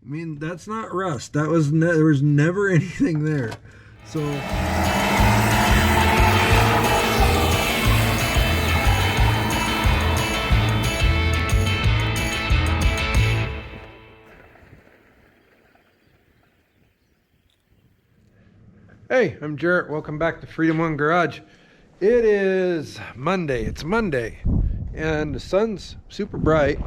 I mean, that's not rust. That was there was never anything there. So hey, I'm Jarrett. Welcome back to Freedom One Garage. It is Monday. It's Monday, and the sun's super bright.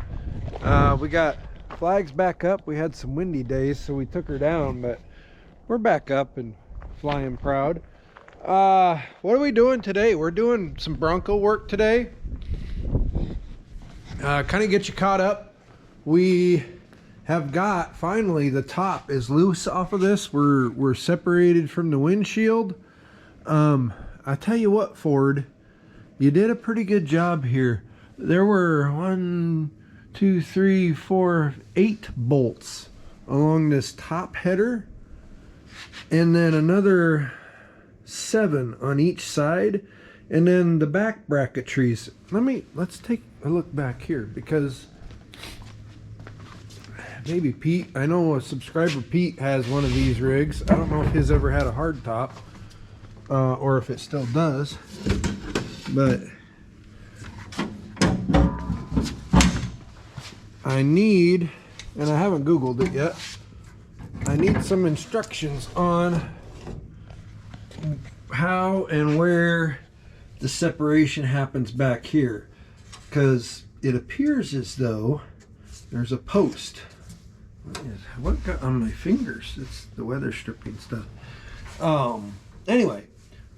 We got flags back up. We had some windy days, so we took her down, but we're back up and flying proud. What are we doing today? We're doing some Bronco work today. Kind of get you caught up. We have got, finally, the top is loose off of this. We're separated from the windshield. I tell you what, Ford, you did a pretty good job here. There were 1, 2, 3, 4, 8 bolts along this top header, and then another 7 on each side, and then the back bracketries. Let's take a look back here, because maybe Pete, I know a subscriber Pete has one of these rigs. I don't know if his ever had a hard top, or if it still does, but I need, and I haven't Googled it yet, I need some instructions on how and where the separation happens back here, because it appears as though there's a post. What got on my fingers? It's the weather stripping stuff. Anyway,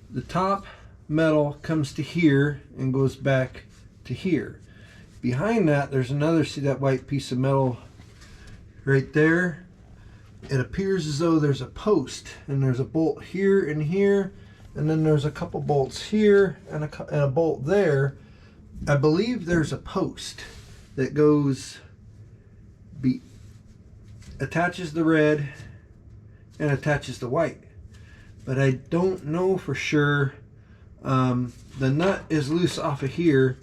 the top metal comes to here and goes back to here. Behind that, there's another, see that white piece of metal right there? It appears as though there's a post, and there's a bolt here and here, and then there's a couple bolts here and a bolt there. I believe there's a post that goes, attaches the red and attaches the white, but I don't know for sure. The nut is loose off of here,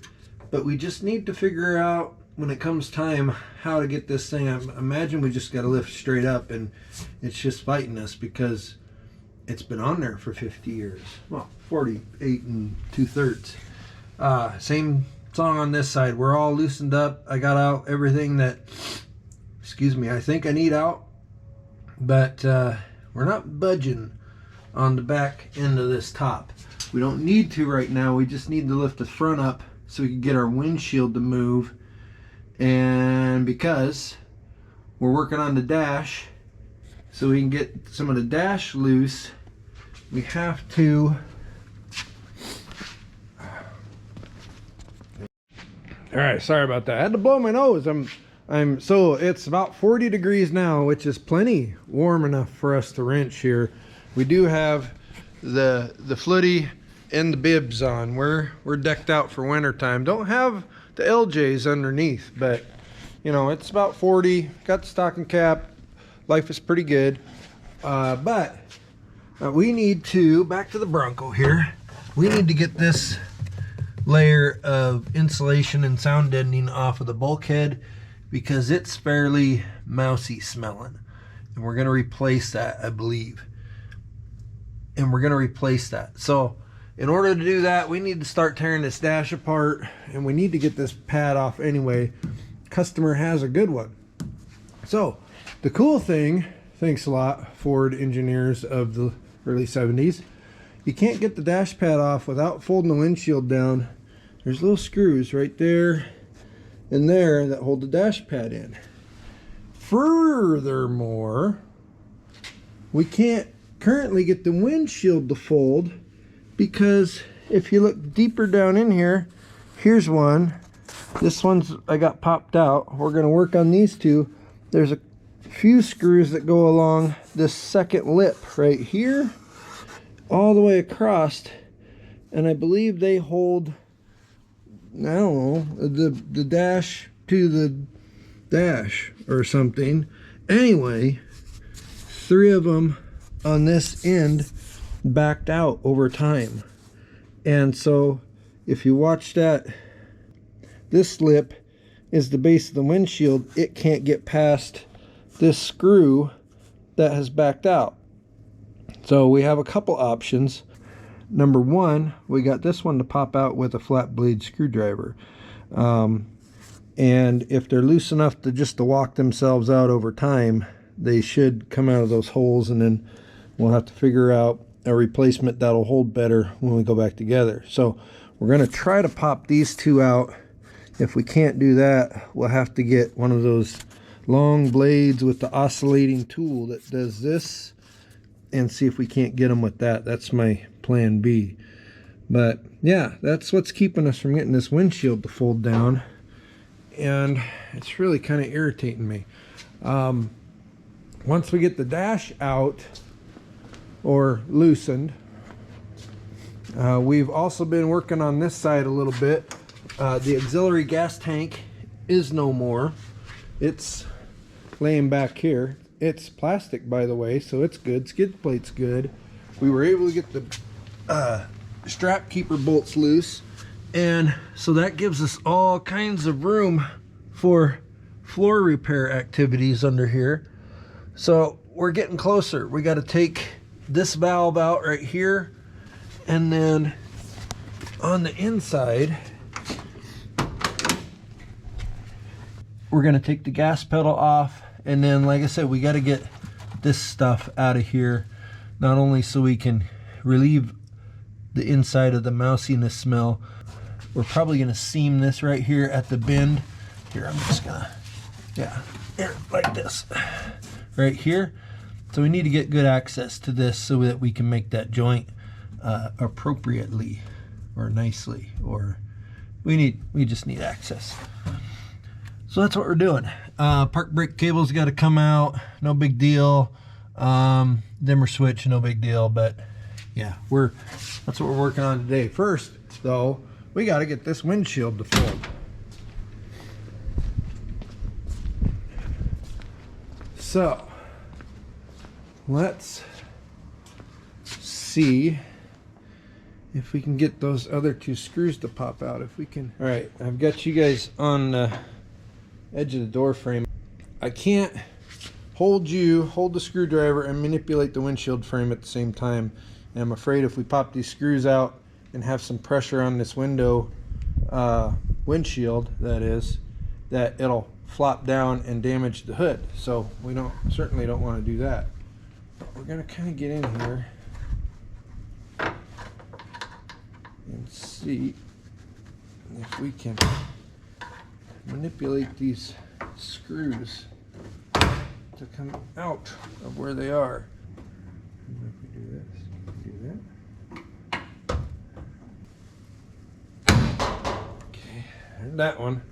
but we just need to figure out when it comes time how to get this thing. I imagine we just got to lift straight up, and it's just fighting us because it's been on there for 50 years. Well, 48 and 2/3. Same song on this side. We're all loosened up. I got out everything that, excuse me, I think I need out, but we're not budging on the back end of this top. We don't need to right now. We just need to lift the front up so we can get our windshield to move. And because we're working on the dash, so we can get some of the dash loose, we have to, all right, sorry about that. I had to blow my nose. So it's about 40 degrees now, which is plenty warm enough for us to wrench here. We do have the footy and the bibs on. We're decked out for winter time. Don't have the LJs underneath, but you know, it's about 40. Got the stocking cap. Life is pretty good. But we need to, back to the Bronco here, we need to get this layer of insulation and sound deadening off of the bulkhead, because it's fairly mousy smelling, and we're going to replace that, I believe. And we're going to replace that. So in order to do that, we need to start tearing this dash apart, and we need to get this pad off anyway. Customer has a good one. So the cool thing, thanks a lot Ford engineers of the early 70s, you can't get the dash pad off without folding the windshield down. There's little screws right there and there that hold the dash pad in. Furthermore, we can't currently get the windshield to fold, because if you look deeper down in here, here's one. This one's I got popped out. We're going to work on these two. There's a few screws that go along this second lip right here all the way across, and I believe they hold, I don't know, the dash to the dash or something. Anyway, 3 of them on this end backed out over time, and so if you watch that, this lip is the base of the windshield. It can't get past this screw that has backed out. So we have a couple options. Number one, we got this one to pop out with a flat blade screwdriver. And if they're loose enough to just to walk themselves out over time, they should come out of those holes, and then we'll have to figure out a replacement that'll hold better when we go back together. So we're going to try to pop these two out. If we can't do that, we'll have to get one of those long blades with the oscillating tool that does this and see if we can't get them with that. That's my plan B. But yeah, that's what's keeping us from getting this windshield to fold down, and it's really kind of irritating me. Once we get the dash out or loosened, we've also been working on this side a little bit. The auxiliary gas tank is no more. It's laying back here. It's plastic, by the way, so it's good. Skid plate's good. We were able to get the strap keeper bolts loose, and so that gives us all kinds of room for floor repair activities under here. So we're getting closer. We got to take this valve out right here, and then on the inside we're going to take the gas pedal off, and then, like I said, we got to get this stuff out of here, not only so we can relieve the inside of the mousiness smell. We're probably going to seam this right here at the bend. Here, I'm just going to, yeah, here, like this, right here. So we need to get good access to this so that we can make that joint appropriately or nicely, or we just need access. So that's what we're doing. Park brake cable's got to come out, no big deal. Dimmer switch, no big deal. But yeah, that's what we're working on today. First, though, we got to get this windshield to fold. So let's see if we can get those other two screws to pop out. If we can. All right, I've got you guys on the edge of the door frame. I can't hold the screwdriver and manipulate the windshield frame at the same time. And I'm afraid if we pop these screws out and have some pressure on this windshield, that is, that it'll flop down and damage the hood. So we certainly don't want to do that. But we're gonna kind of get in here and see if we can manipulate these screws to come out of where they are. And if we do this, do that. Okay, and that one.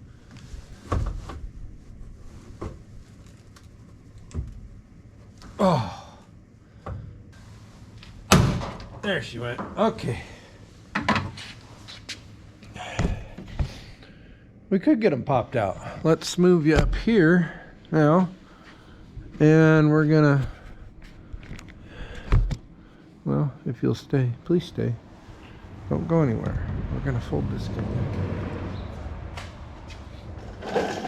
Oh, there she went. Okay. We could get them popped out. Let's move you up here now, and we're gonna, well, if you'll stay, please stay. Don't go anywhere. We're gonna fold this guy back.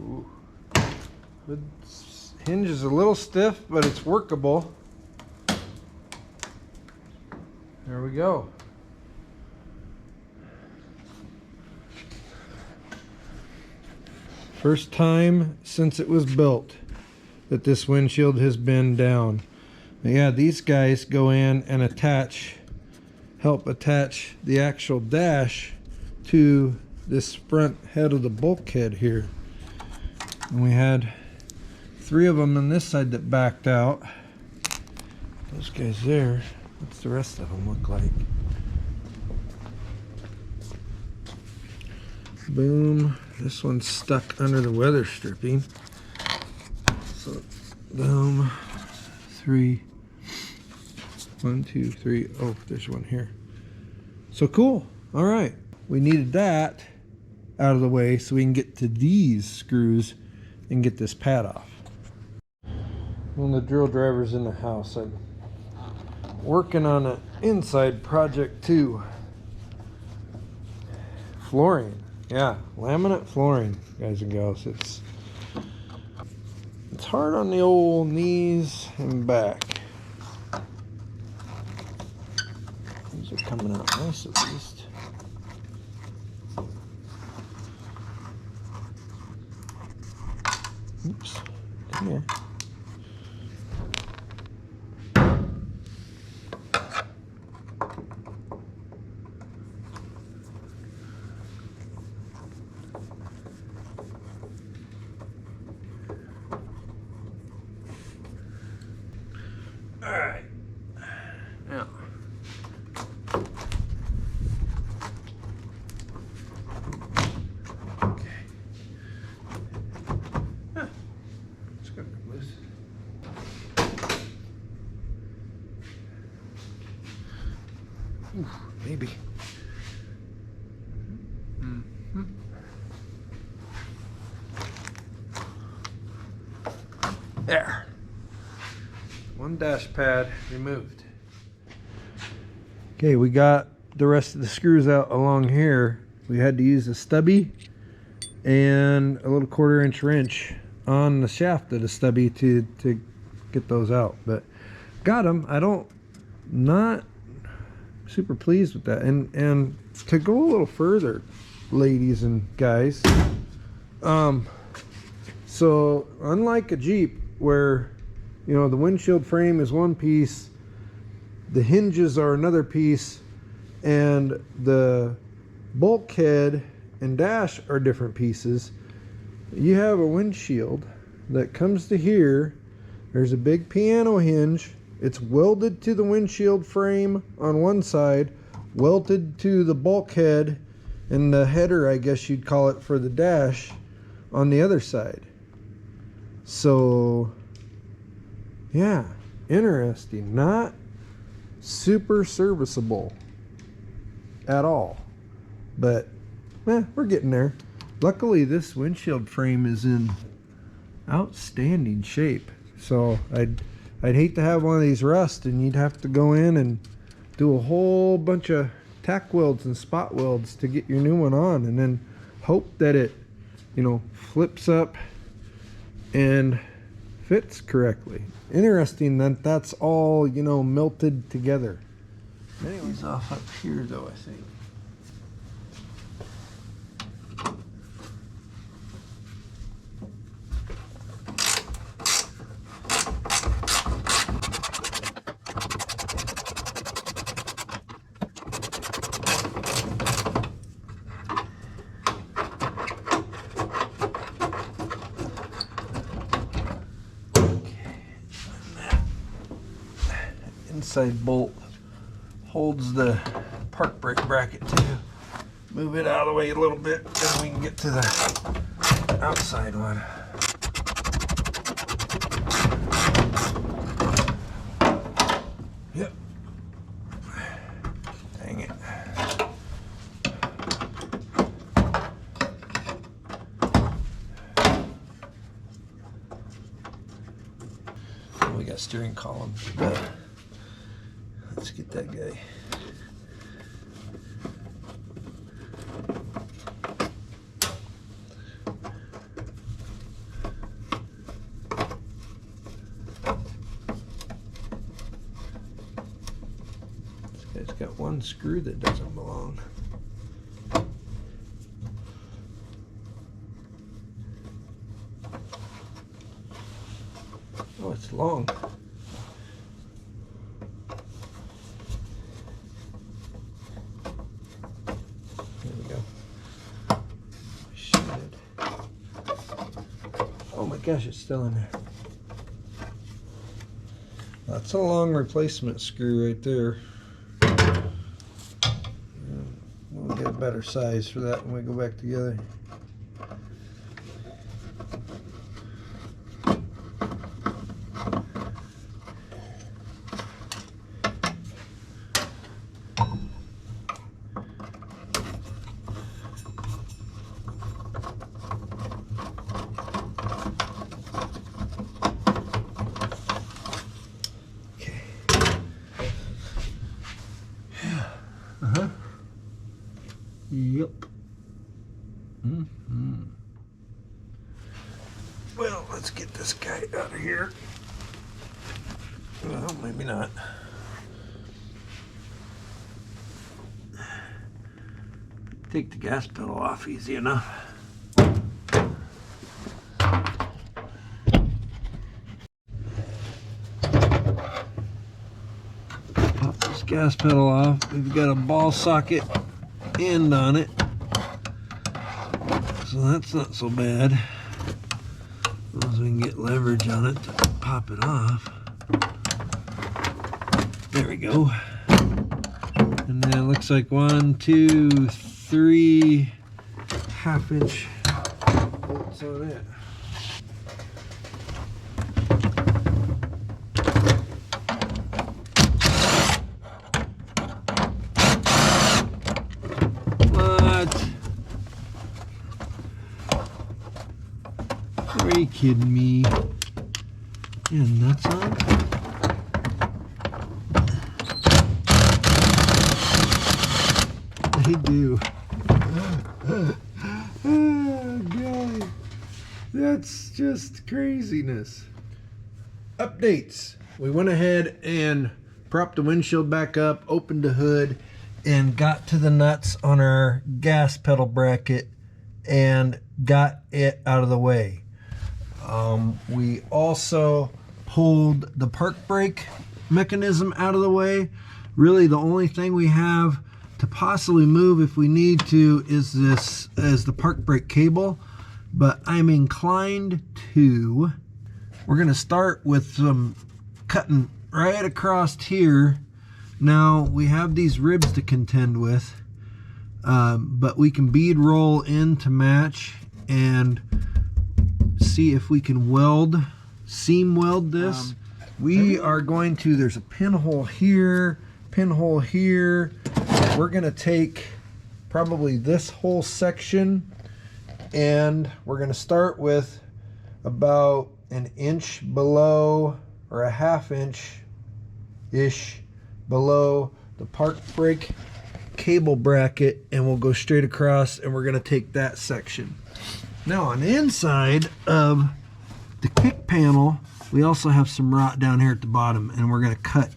Ooh. The hinge is a little stiff, but it's workable. There we go. First time since it was built that this windshield has been down. Now, yeah, these guys go in and help attach the actual dash to this front head of the bulkhead here. And we had 3 of them on this side that backed out. Those guys there, what's the rest of them look like? Boom. This one's stuck under the weather stripping. So, boom. 3. 1, 2, 3. Oh, there's one here. So cool. All right. We needed that out of the way so we can get to these screws and get this pad off. When the drill driver's in the house, I'm working on an inside project too. Flooring. Yeah, laminate flooring, guys and gals. It's hard on the old knees and back. These are coming out nice at least. Oops. Come here. All right. Now. Okay. Huh. It's gonna come loose. Ooh, maybe. Mm-hmm. There. One dash pad removed. Okay, we got the rest of the screws out along here. We had to use a stubby and a little 1/4 inch wrench on the shaft of the stubby to get those out, but got them. Not super pleased with that. And to go a little further, ladies and guys, so unlike a Jeep where, you know, the windshield frame is one piece, the hinges are another piece, and the bulkhead and dash are different pieces, you have a windshield that comes to here. There's a big piano hinge. It's welded to the windshield frame on one side, welded to the bulkhead and the header, I guess you'd call it, for the dash on the other side. So yeah, interesting. Not super serviceable at all, but we're getting there. Luckily this windshield frame is in outstanding shape, so I'd hate to have one of these rust and you'd have to go in and do a whole bunch of tack welds and spot welds to get your new one on, and then hope that it, you know, flips up and fits correctly. Interesting that that's all, you know, melted together. Anyways, off up here though, I think. Inside bolt holds the park brake bracket too. Move it out of the way a little bit, then we can get to the outside one. Yep. Dang it. We got steering column. Let's get that guy. This guy's got one screw that doesn't belong. Oh, it's long. Oh my gosh, it's still in there. That's a long replacement screw right there. We'll get a better size for that when we go back together. Yep. let's get this guy out of here. Well, maybe not. Take the gas pedal off easy enough. Pop this gas pedal off. We've got a ball socket end on it, so that's not so bad. As long as we can get leverage on it to pop it off. There we go. And then it looks like 1, 2, 3 half-inch bolts on it. What? Are you kidding me? Yeah, nuts on? They do. Oh, God. That's just craziness. Updates. We went ahead and propped the windshield back up, opened the hood, and got to the nuts on our gas pedal bracket and got it out of the way. We also pulled the park brake mechanism out of the way. Really, the only thing we have to possibly move if we need to is the park brake cable, but I'm inclined to, we're going to start with some cutting right across here. Now we have these ribs to contend with, but we can bead roll in to match and see if we can seam weld this. We are going to, there's a pinhole here, pinhole here. We're gonna take probably this whole section, and we're gonna start with about an inch below, or a half inch-ish below the park brake cable bracket, and we'll go straight across, and we're gonna take that section. Now on the inside of the kick panel, we also have some rot down here at the bottom, and we're gonna cut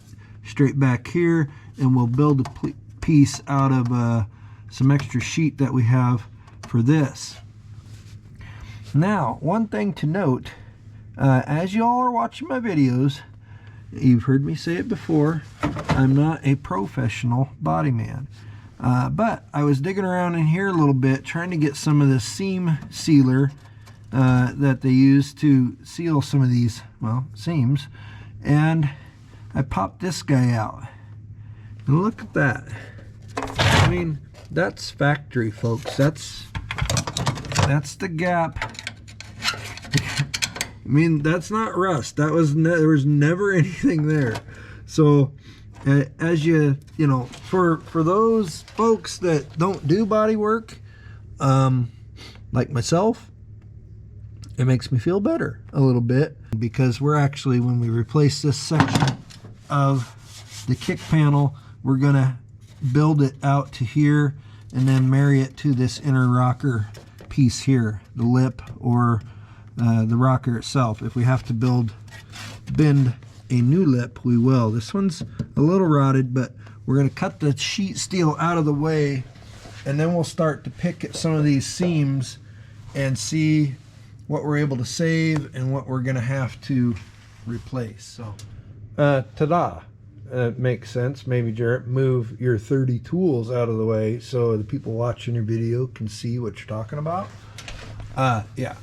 straight back here, and we'll build a piece out of some extra sheet that we have for this. Now, one thing to note, as y'all are watching my videos, you've heard me say it before, I'm not a professional body man. But I was digging around in here a little bit trying to get some of the seam sealer that they use to seal some of these, well, seams, and I popped this guy out. And look at that. I mean, that's factory, folks. That's the gap. I mean, that's not rust. That was there was never anything there. So as you know, for those folks that don't do body work, like myself, it makes me feel better a little bit, because we're actually, when we replace this section of the kick panel, we're gonna build it out to here and then marry it to this inner rocker piece here, the lip or the rocker itself. If we have to bend a new lip, we will. This one's a little rotted, but we're going to cut the sheet steel out of the way, and then we'll start to pick at some of these seams and see what we're able to save and what we're going to have to replace. So ta-da. Makes sense. Maybe, Jarrett, move your 30 tools out of the way so the people watching your video can see what you're talking about. Yeah,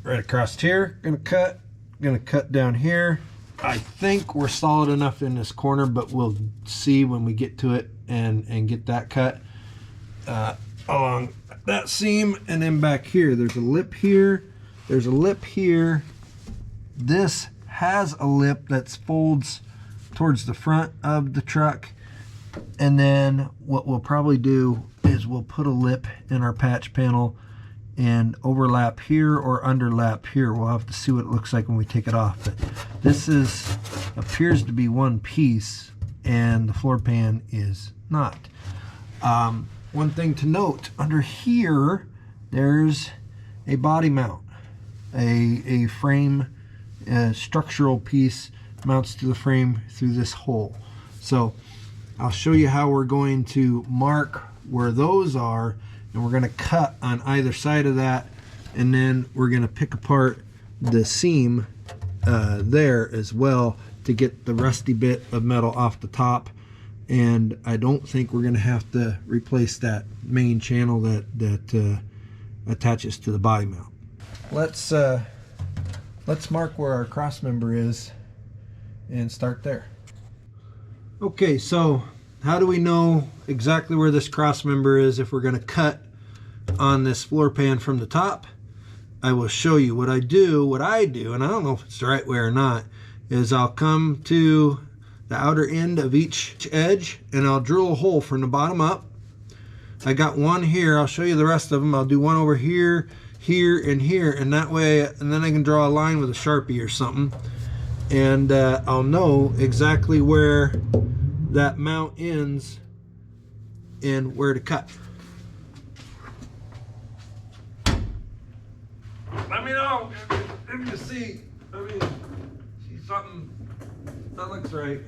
right across here, gonna cut down here. I think we're solid enough in this corner, but we'll see when we get to it and get that cut along that seam. And then back here, there's a lip here, there's a lip here. This has a lip that folds towards the front of the truck, and then what we'll probably do is we'll put a lip in our patch panel and overlap here or underlap here. We'll have to see what it looks like when we take it off. But this appears to be one piece, and the floor pan is not. One thing to note, under here there's a body mount. a frame, structural piece mounts to the frame through this hole. So I'll show you how we're going to mark where those are, and we're going to cut on either side of that, and then we're going to pick apart the seam there as well to get the rusty bit of metal off the top. And I don't think we're going to have to replace that main channel that attaches to the body mount. Let's mark where our cross member is and start there. Okay, so how do we know exactly where this cross member is if we're going to cut on this floor pan from the top? I will show you what I do, and I don't know if it's the right way or not, is I'll come to the outer end of each edge and I'll drill a hole from the bottom up. I got one here. I'll show you the rest of them. I'll do one over here, here, and here, and that way, and then I can draw a line with a Sharpie or something, and I'll know exactly where that mount ends and where to cut. Let me know if you see something that looks right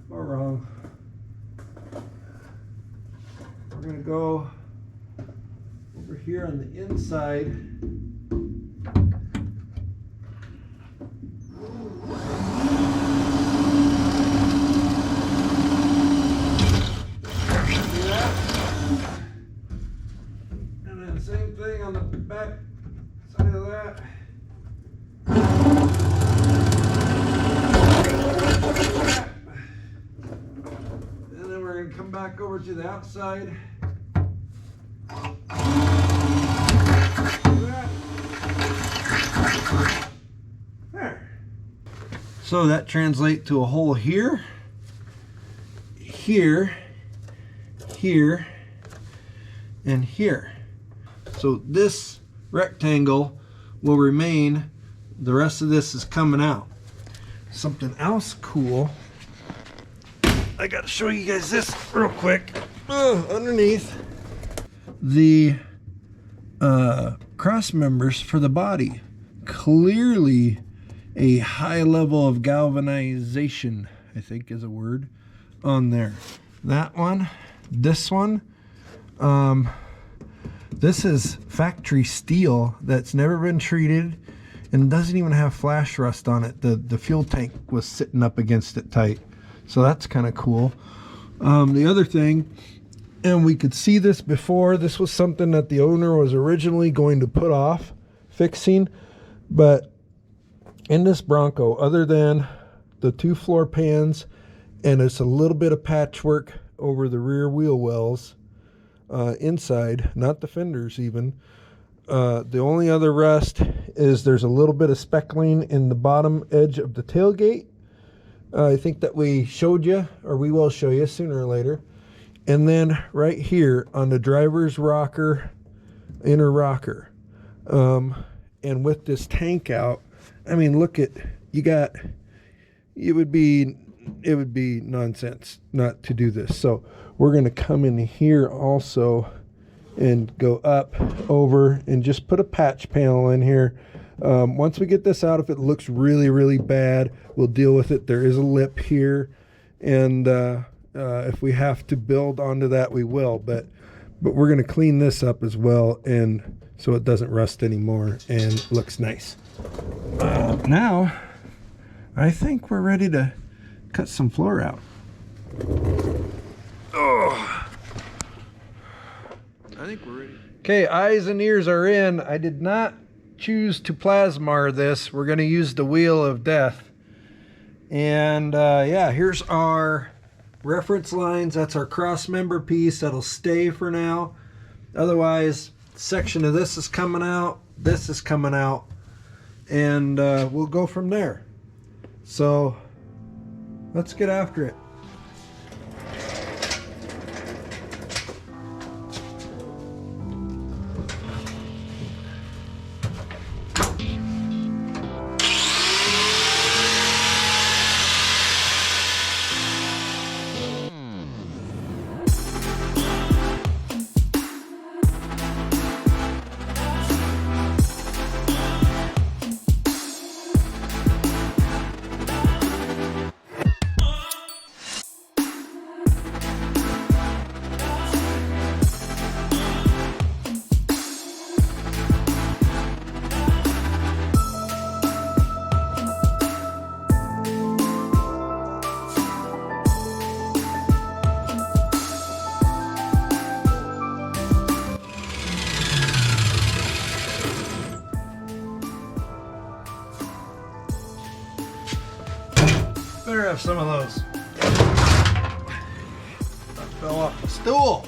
or wrong. We're going to go over here on the inside. See that? And then same thing on the back side of that. And then we're going to come back over to the outside. There. So that translates to a hole here, here, here, and here. So this rectangle will remain. The rest of this is coming out. Something else cool, I gotta show you guys this real quick. Underneath the cross members for the body, clearly a high level of galvanization, I think is a word, on there. That one, this one, this is factory steel that's never been treated and doesn't even have flash rust on it. The fuel tank was sitting up against it tight, so that's kind of cool. The other thing, and we could see this before, this was something that the owner was originally going to put off fixing, but in this Bronco, other than the two floor pans and it's a little bit of patchwork over the rear wheel wells inside, not the fenders even, the only other rust is there's a little bit of speckling in the bottom edge of the tailgate. I think that we showed you, or we will show you sooner or later. And then right here on the driver's rocker, inner rocker. And with this tank out, I mean, look at, you got, it would be nonsense not to do this. So we're going to come in here also and go up, over, and just put a patch panel in here. Once we get this out, if it looks really, really bad, we'll deal with it. There is a lip here, and if we have to build onto that, we will. But we're going to clean this up as well, and so it doesn't rust anymore and looks nice. Now, I think we're ready to cut some floor out. Oh. I think we're ready. Okay, eyes and ears are in. I did not choose to plasmar this. We're going to use the wheel of death. And yeah, here's our reference lines. That's our cross member piece. That'll stay for now. Otherwise, section of this is coming out. This is coming out. And we'll go from there. So let's get after it. another of some of those. That fell off the stool.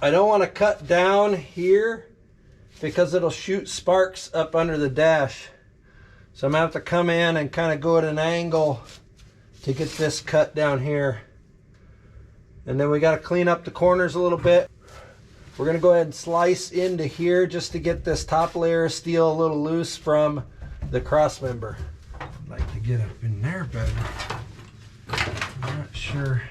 I don't want to cut down here because it'll shoot sparks up under the dash. So I'm going to have to come in and kind of go at an angle to get this cut down here. And then we got to clean up the corners a little bit. We're going to go ahead and slice into here just to get this top layer of steel a little loose from the cross member. I'd like to get up in there better. I'm not sure.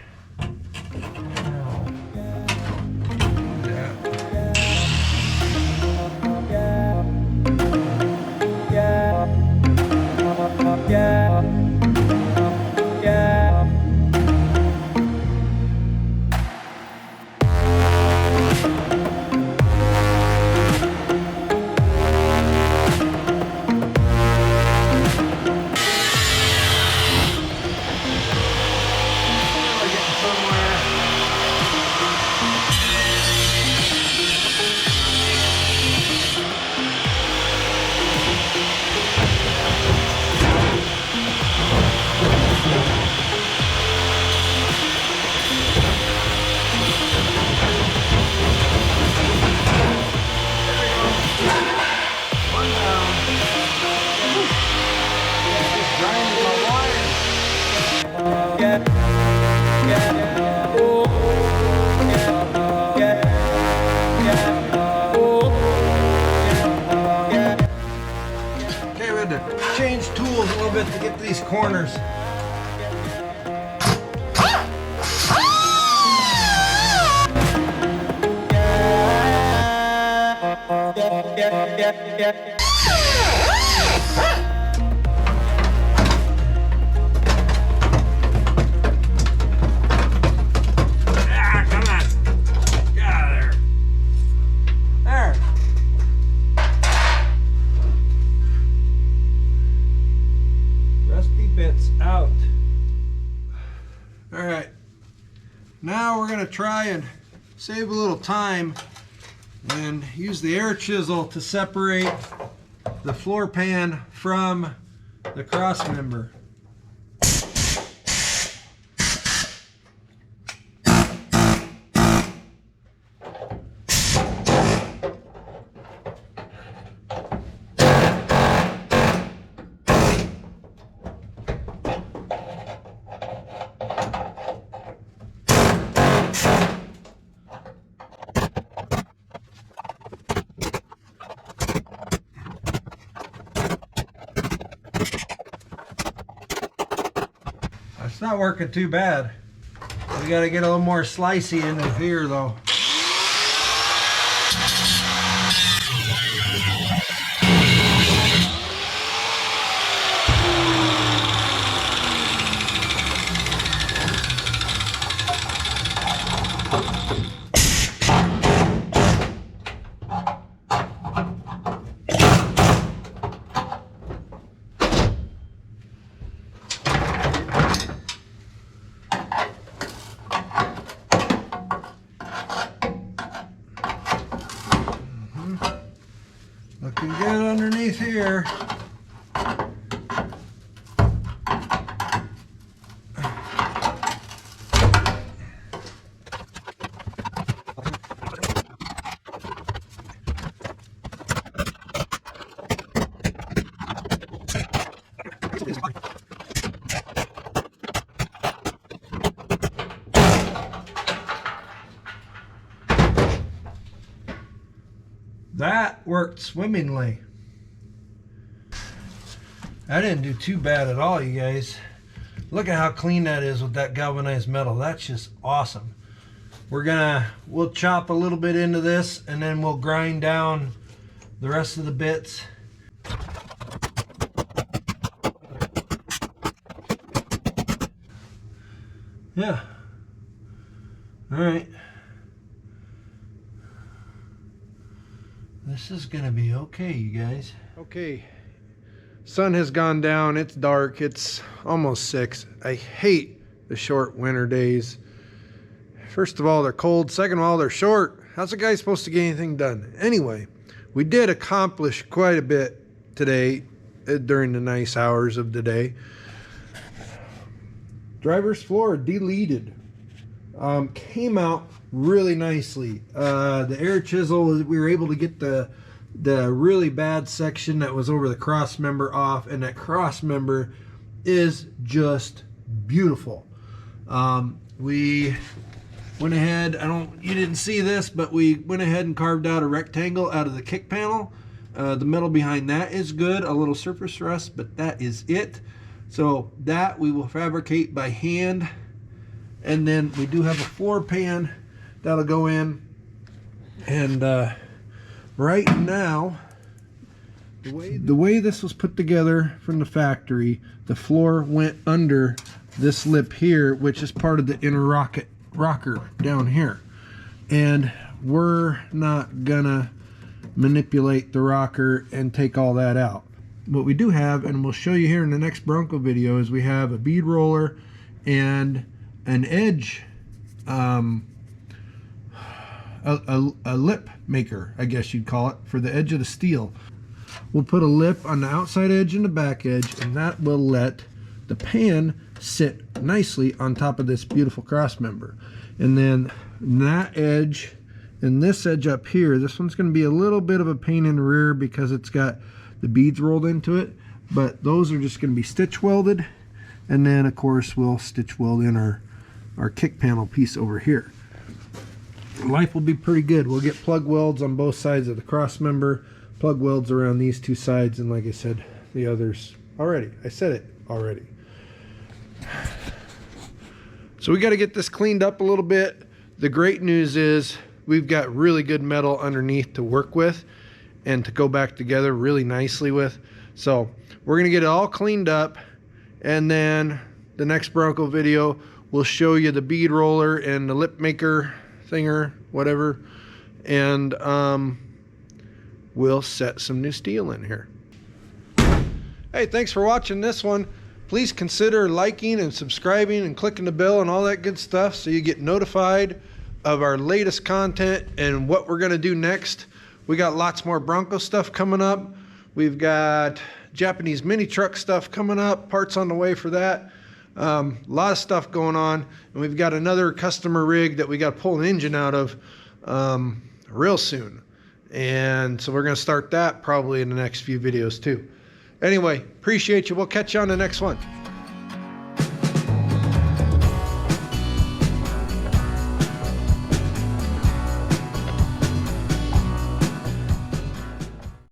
Change tools a little bit to get these corners. Out. All right, now we're going to try and save a little time and use the air chisel to separate the floor pan from the cross member. It's not working too bad. We got to get a little more slicey into here though. Looking good underneath here. That worked swimmingly. I didn't do too bad at all, you guys. Look at how clean that is with that galvanized metal. That's just awesome. We'll chop a little bit into this and then we'll grind down the rest of the bits. Yeah. All right. This is gonna be okay, you guys. Okay, sun has gone down. It's dark. It's almost 6. I hate the short winter days. First of all, they're cold. Second of all, they're short. How's a guy supposed to get anything done? Anyway, we did accomplish quite a bit today during the nice hours of the day. Driver's floor deleted. Came out really nicely. The air chisel, we were able to get the really bad section that was over the cross member off, and that cross member is just beautiful. We went ahead, you didn't see this, but we went ahead and carved out a rectangle out of the kick panel. The metal behind that is good, a little surface rust, but that is it. So that we will fabricate by hand. And then we do have a floor pan that'll go in. And right now, the way this was put together from the factory, the floor went under this lip here, which is part of the inner rocker down here. And we're not gonna manipulate the rocker and take all that out. What we do have, and we'll show you here in the next Bronco video, is we have a bead roller and an edge, a lip maker, I guess you'd call it, for the edge of the steel. We'll put a lip on the outside edge and the back edge, and that will let the pan sit nicely on top of this beautiful cross member. And then that edge and this edge up here, this one's going to be a little bit of a pain in the rear because it's got the beads rolled into it, but those are just going to be stitch welded. And then of course we'll stitch weld in our kick panel piece over here. Life will be pretty good. We'll get plug welds on both sides of the cross member, plug welds around these two sides, and like I said, the others already. I said it already. So we got to get this cleaned up a little bit. The great news is we've got really good metal underneath to work with and to go back together really nicely with. So we're going to get it all cleaned up, and then the next Bronco video we'll show you the bead roller and the lip maker thinger, whatever, and we'll set some new steel in here. Hey, thanks for watching this one. Please consider liking and subscribing and clicking the bell and all that good stuff so you get notified of our latest content and what we're going to do next. We got lots more Bronco stuff coming up. We've got Japanese mini truck stuff coming up, parts on the way for that. A lot of stuff going on, and we've got another customer rig that we got to pull an engine out of real soon. And so we're going to start that probably in the next few videos too. Anyway, appreciate you. We'll catch you on the next one.